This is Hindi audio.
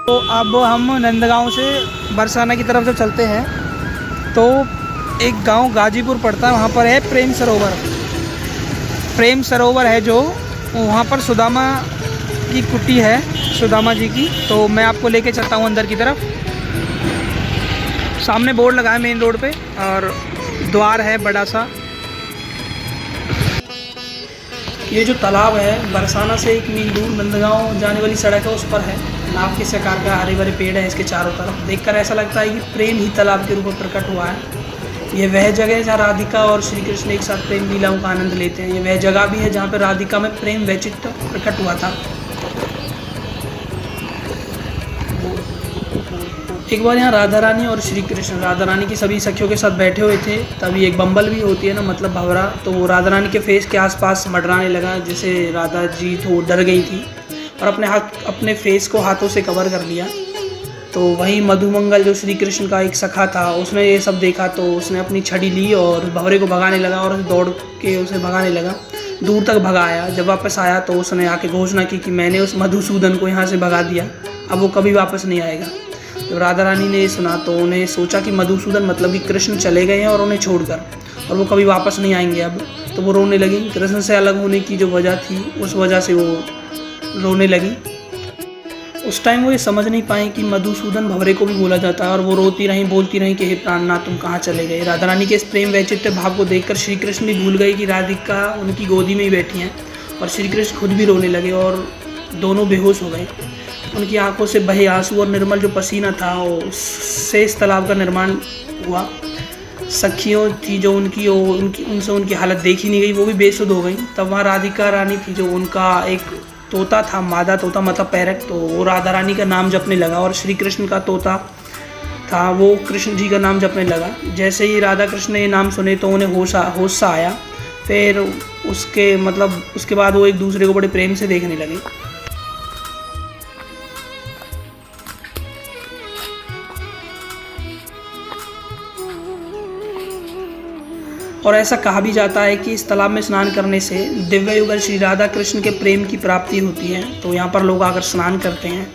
तो अब हम नंदगांव से बरसाना की तरफ जब चलते हैं तो एक गांव गाजीपुर पड़ता है, वहाँ पर है प्रेम सरोवर। प्रेम सरोवर है जो वहाँ पर सुदामा की कुटी है, सुदामा जी की। तो मैं आपको लेके चलता हूँ अंदर की तरफ। सामने बोर्ड लगा है मेन रोड पे और द्वार है बड़ा सा। ये जो तालाब है बरसाना से 1 मील दूर नंदगांव जाने वाली सड़क है, उस पर है। नाव के आकार का हरे भरे पेड़ है इसके चारों तरफ। देखकर ऐसा लगता है कि प्रेम ही तालाब के रूप में प्रकट हुआ है। ये वह जगह है जहाँ राधिका और श्री कृष्ण एक साथ प्रेम लीलाओं का आनंद लेते हैं। ये वह जगह भी है जहाँ पर राधिका में प्रेम वैचित्र प्रकट हुआ था। एक बार यहाँ राधा रानी और श्री कृष्ण राधा रानी की सभी सखियों के साथ बैठे हुए थे, तभी एक बम्बल भी होती है ना, मतलब भंवरा, तो वो राधा रानी के फेस के आसपास मंडराने लगा, जिसे राधा जी तो डर गई थी और अपने फेस को हाथों से कवर कर लिया। तो वहीं मधुमंगल जो श्री कृष्ण का एक सखा था, उसने ये सब देखा तो उसने अपनी छड़ी ली और भंवरे को भगाने लगा और दौड़ के उसे भगाने लगा। दूर तक भगाया। जब वापस आया तो उसने आके घोषणा की कि मैंने उस मधुसूदन को यहाँ से भगा दिया, अब वो कभी वापस नहीं आएगा। जब राधा रानी ने ये सुना तो उन्हें सोचा कि मधुसूदन मतलब कि कृष्ण चले गए हैं और उन्हें छोड़कर, और वो कभी वापस नहीं आएंगे अब। तो वो रोने लगी। कृष्ण से अलग होने की जो वजह थी, उस वजह से वो रोने लगी। उस टाइम वो ये समझ नहीं पाए कि मधुसूदन भंवरे को भी बोला जाता है, और वो रोती रहीं, बोलती रहीं कि हे प्राणनाथ तुम कहाँ चले गए। राधा रानी के इस प्रेम वैचित्र भाव को देखकर श्री कृष्ण भी भूल गए कि राधिका उनकी गोदी में ही बैठी हैं, और श्री कृष्ण खुद भी रोने लगे और दोनों बेहोश हो गए। उनकी आंखों से बहे आंसू और निर्मल जो पसीना था, उससे इस तालाब का निर्माण हुआ। सखियों थी जो उनसे उनकी हालत देखी नहीं गई, वो भी बेसुध हो गई। तब वहाँ राधिका रानी थी, जो उनका एक तोता था, मादा तोता मतलब पैरट, तो वो राधा रानी का नाम जपने लगा, और श्री कृष्ण का तोता था वो कृष्ण जी का नाम जपने लगा। जैसे ही राधा कृष्ण ने ये नाम सुने तो उन्हें होश सा आया। फिर उसके बाद वो एक दूसरे को बड़े प्रेम से देखने लगे। और ऐसा कहा भी जाता है कि इस तालाब में स्नान करने से दिव्य युगल श्री राधा कृष्ण के प्रेम की प्राप्ति होती है। तो यहाँ पर लोग आकर स्नान करते हैं।